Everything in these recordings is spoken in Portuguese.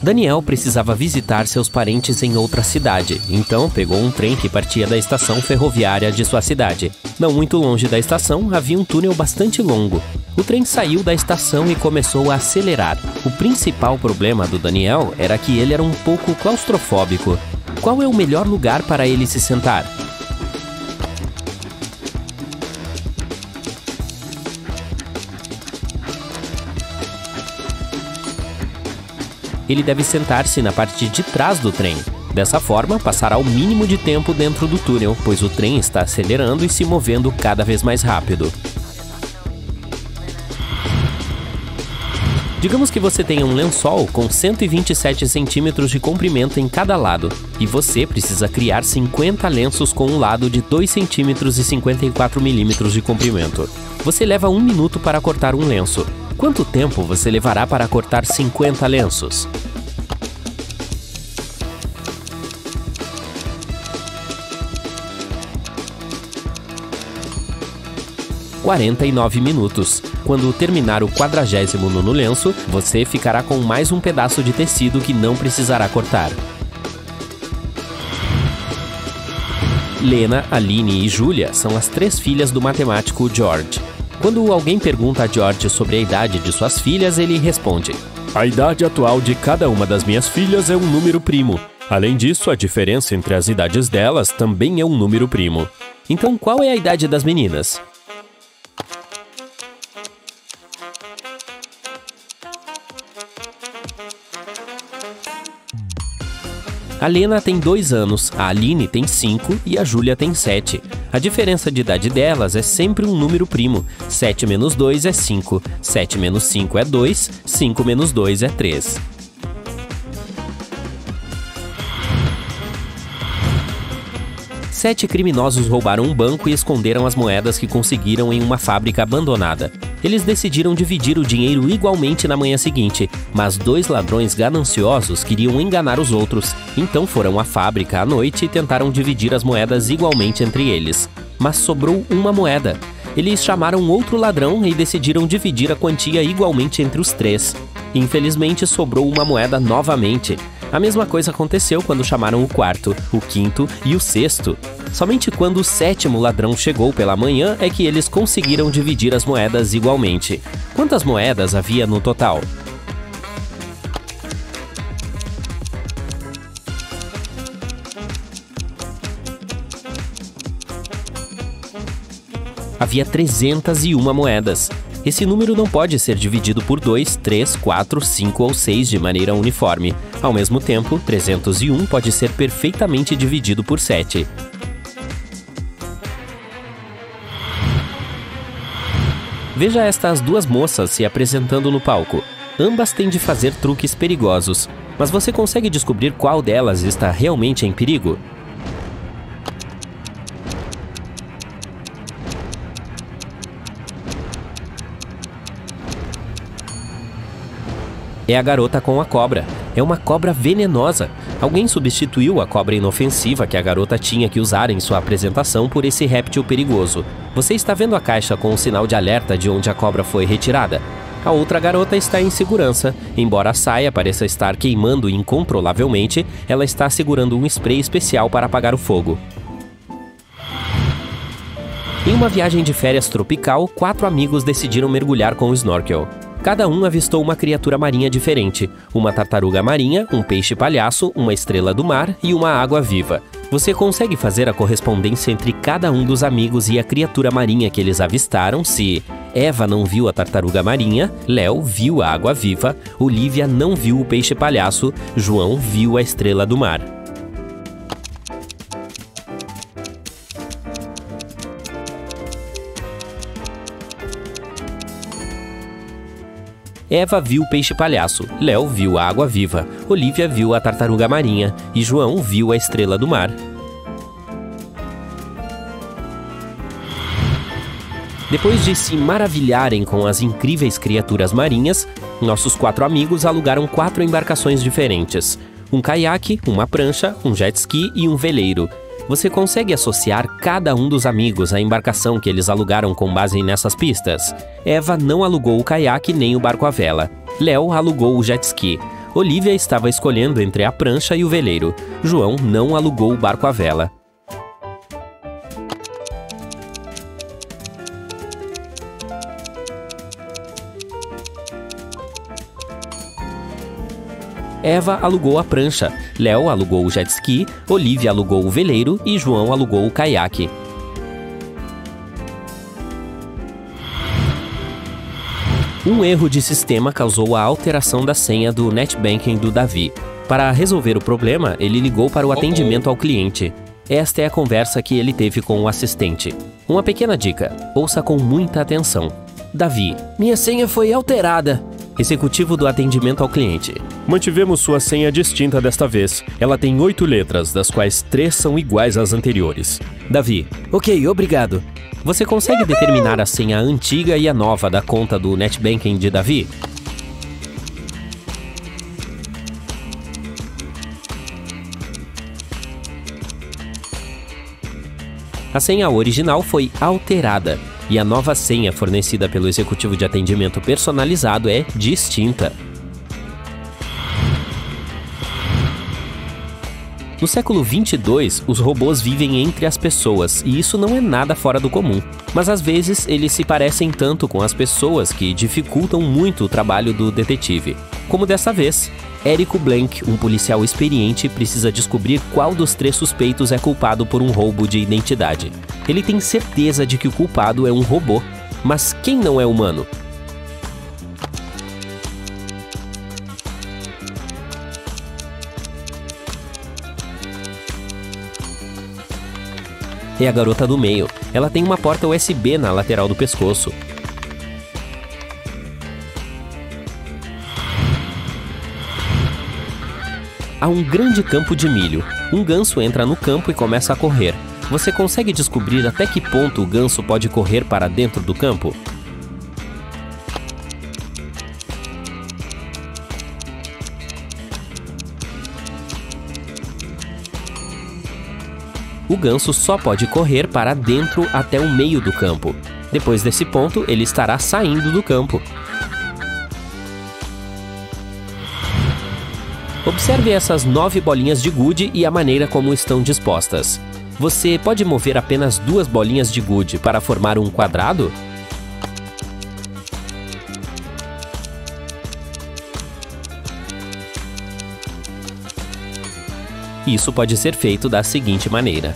Daniel precisava visitar seus parentes em outra cidade, então pegou um trem que partia da estação ferroviária de sua cidade. Não muito longe da estação, havia um túnel bastante longo. O trem saiu da estação e começou a acelerar. O principal problema do Daniel era que ele era um pouco claustrofóbico. Qual é o melhor lugar para ele se sentar? Ele deve sentar-se na parte de trás do trem. Dessa forma, passará o mínimo de tempo dentro do túnel, pois o trem está acelerando e se movendo cada vez mais rápido. Digamos que você tenha um lençol com 127 centímetros de comprimento em cada lado, e você precisa criar 50 lenços com um lado de 2 centímetros e 54 milímetros de comprimento. Você leva 1 minuto para cortar um lenço. Quanto tempo você levará para cortar 50 lenços? – 49 minutos. Quando terminar o 49º lenço, você ficará com mais um pedaço de tecido que não precisará cortar. Lena, Aline e Julia são as 3 filhas do matemático George. Quando alguém pergunta a George sobre a idade de suas filhas, ele responde: "A idade atual de cada uma das minhas filhas é um número primo. Além disso, a diferença entre as idades delas também é um número primo." Então, qual é a idade das meninas? A Lena tem 2 anos, a Aline tem 5 e a Júlia tem 7. A diferença de idade delas é sempre um número primo. 7 menos 2 é 5, 7 menos 5 é 2, 5 menos 2 é 3. Sete criminosos roubaram um banco e esconderam as moedas que conseguiram em uma fábrica abandonada. Eles decidiram dividir o dinheiro igualmente na manhã seguinte, mas 2 ladrões gananciosos queriam enganar os outros, então foram à fábrica à noite e tentaram dividir as moedas igualmente entre eles. Mas sobrou uma moeda. Eles chamaram outro ladrão e decidiram dividir a quantia igualmente entre os 3. Infelizmente, sobrou uma moeda novamente. A mesma coisa aconteceu quando chamaram o 4º, o 5º e o 6º. Somente quando o 7º ladrão chegou pela manhã é que eles conseguiram dividir as moedas igualmente. Quantas moedas havia no total? Havia 301 moedas. Esse número não pode ser dividido por 2, 3, 4, 5 ou 6 de maneira uniforme. Ao mesmo tempo, 301 pode ser perfeitamente dividido por 7. Veja estas 2 moças se apresentando no palco. Ambas têm de fazer truques perigosos. Mas você consegue descobrir qual delas está realmente em perigo? É a garota com a cobra. É uma cobra venenosa. Alguém substituiu a cobra inofensiva que a garota tinha que usar em sua apresentação por esse réptil perigoso. Você está vendo a caixa com o sinal de alerta de onde a cobra foi retirada? A outra garota está em segurança. Embora a saia pareça estar queimando incontrolavelmente, ela está segurando um spray especial para apagar o fogo. Em uma viagem de férias tropical, 4 amigos decidiram mergulhar com o snorkel. Cada um avistou uma criatura marinha diferente, uma tartaruga marinha, um peixe-palhaço, uma estrela do mar e uma água-viva. Você consegue fazer a correspondência entre cada um dos amigos e a criatura marinha que eles avistaram se Eva não viu a tartaruga marinha, Léo viu a água-viva, Olivia não viu o peixe-palhaço, João viu a estrela do mar. Eva viu o peixe-palhaço, Léo viu a água-viva, Olivia viu a tartaruga marinha e João viu a estrela do mar. Depois de se maravilharem com as incríveis criaturas marinhas, nossos 4 amigos alugaram 4 embarcações diferentes: um caiaque, uma prancha, um jet ski e um veleiro. Você consegue associar cada um dos amigos à embarcação que eles alugaram com base nessas pistas? Eva não alugou o caiaque nem o barco à vela. Léo alugou o jet ski. Olivia estava escolhendo entre a prancha e o veleiro. João não alugou o barco à vela. Eva alugou a prancha, Léo alugou o jet ski, Olivia alugou o veleiro e João alugou o caiaque. Um erro de sistema causou a alteração da senha do NetBanking do Davi. Para resolver o problema, ele ligou para o atendimento ao cliente. Esta é a conversa que ele teve com o assistente. Uma pequena dica, ouça com muita atenção. Davi: minha senha foi alterada. Executivo do atendimento ao cliente: mantivemos sua senha distinta desta vez. Ela tem 8 letras, das quais 3 são iguais às anteriores. Davi: ok, obrigado. Você consegue determinar a senha antiga e a nova da conta do NetBanking de Davi? A senha original foi alterada e a nova senha fornecida pelo executivo de atendimento personalizado é distinta. No século 22, os robôs vivem entre as pessoas e isso não é nada fora do comum. Mas às vezes eles se parecem tanto com as pessoas que dificultam muito o trabalho do detetive. Como dessa vez, Érico Blank, um policial experiente, precisa descobrir qual dos 3 suspeitos é culpado por um roubo de identidade. Ele tem certeza de que o culpado é um robô, mas quem não é humano? É a garota do meio. Ela tem uma porta USB na lateral do pescoço. Há um grande campo de milho. Um ganso entra no campo e começa a correr. Você consegue descobrir até que ponto o ganso pode correr para dentro do campo? O ganso só pode correr para dentro até o meio do campo. Depois desse ponto, ele estará saindo do campo. Observe essas 9 bolinhas de gude e a maneira como estão dispostas. Você pode mover apenas 2 bolinhas de gude para formar um quadrado? Isso pode ser feito da seguinte maneira.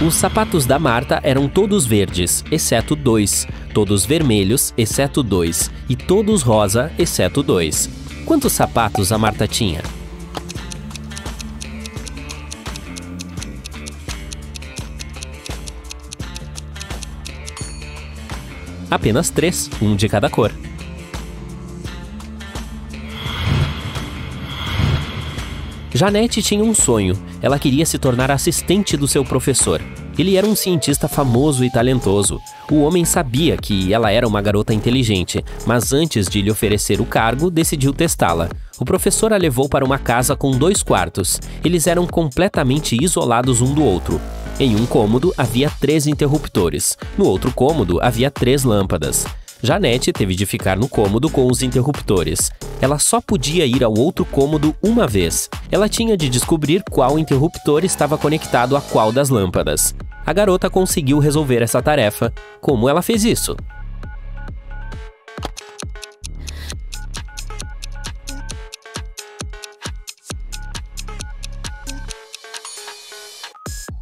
Os sapatos da Marta eram todos verdes, exceto 2, todos vermelhos, exceto 2, e todos rosa, exceto 2. Quantos sapatos a Marta tinha? Apenas 3, um de cada cor. Janete tinha um sonho. Ela queria se tornar assistente do seu professor. Ele era um cientista famoso e talentoso. O homem sabia que ela era uma garota inteligente, mas antes de lhe oferecer o cargo, decidiu testá-la. O professor a levou para uma casa com 2 quartos. Eles eram completamente isolados um do outro. Em um cômodo havia 3 interruptores. No outro cômodo havia 3 lâmpadas. Janete teve de ficar no cômodo com os interruptores. Ela só podia ir ao outro cômodo uma vez. Ela tinha de descobrir qual interruptor estava conectado a qual das lâmpadas. A garota conseguiu resolver essa tarefa. Como ela fez isso?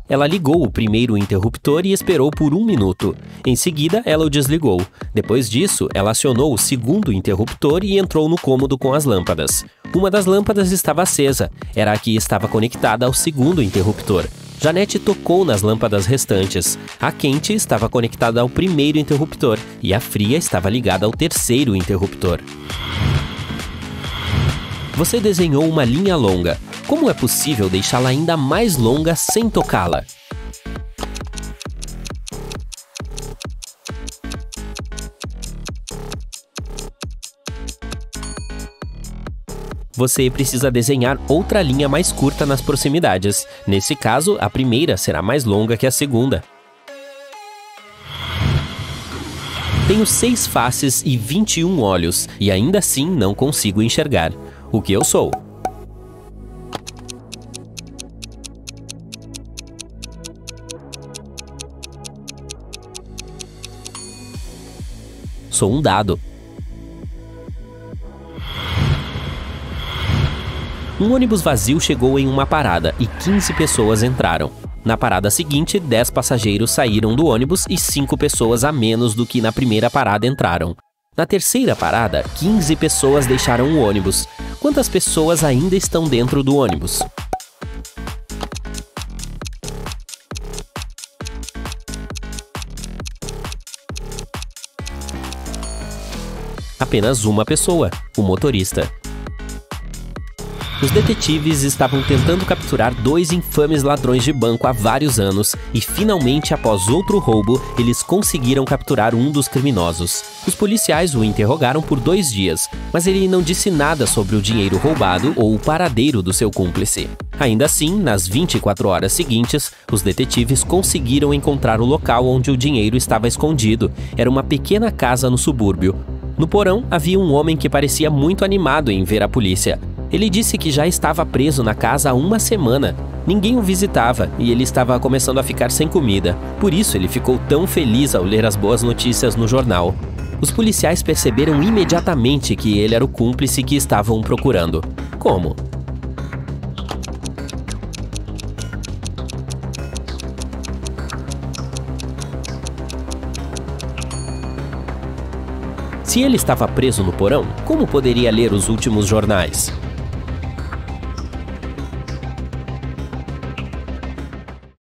Ela ligou o primeiro interruptor e esperou por 1 minuto. Em seguida, ela o desligou. Depois disso, ela acionou o segundo interruptor e entrou no cômodo com as lâmpadas. Uma das lâmpadas estava acesa. Era a que estava conectada ao segundo interruptor. Janete tocou nas lâmpadas restantes. A quente estava conectada ao primeiro interruptor e a fria estava ligada ao terceiro interruptor. Você desenhou uma linha longa. Como é possível deixá-la ainda mais longa sem tocá-la? Você precisa desenhar outra linha mais curta nas proximidades. Nesse caso, a primeira será mais longa que a segunda. Tenho 6 faces e 21 olhos, e ainda assim não consigo enxergar. O que eu sou? Sou um dado. Um ônibus vazio chegou em uma parada e 15 pessoas entraram. Na parada seguinte, 10 passageiros saíram do ônibus e 5 pessoas a menos do que na primeira parada entraram. Na terceira parada, 15 pessoas deixaram o ônibus. Quantas pessoas ainda estão dentro do ônibus? Apenas uma pessoa, o motorista. Os detetives estavam tentando capturar 2 infames ladrões de banco há vários anos e, finalmente, após outro roubo, eles conseguiram capturar um dos criminosos. Os policiais o interrogaram por 2 dias, mas ele não disse nada sobre o dinheiro roubado ou o paradeiro do seu cúmplice. Ainda assim, nas 24 horas seguintes, os detetives conseguiram encontrar o local onde o dinheiro estava escondido. Era uma pequena casa no subúrbio. No porão, havia um homem que parecia muito animado em ver a polícia. Ele disse que já estava preso na casa há uma semana. Ninguém o visitava e ele estava começando a ficar sem comida. Por isso ele ficou tão feliz ao ler as boas notícias no jornal. Os policiais perceberam imediatamente que ele era o cúmplice que estavam procurando. Como? Se ele estava preso no porão, como poderia ler os últimos jornais?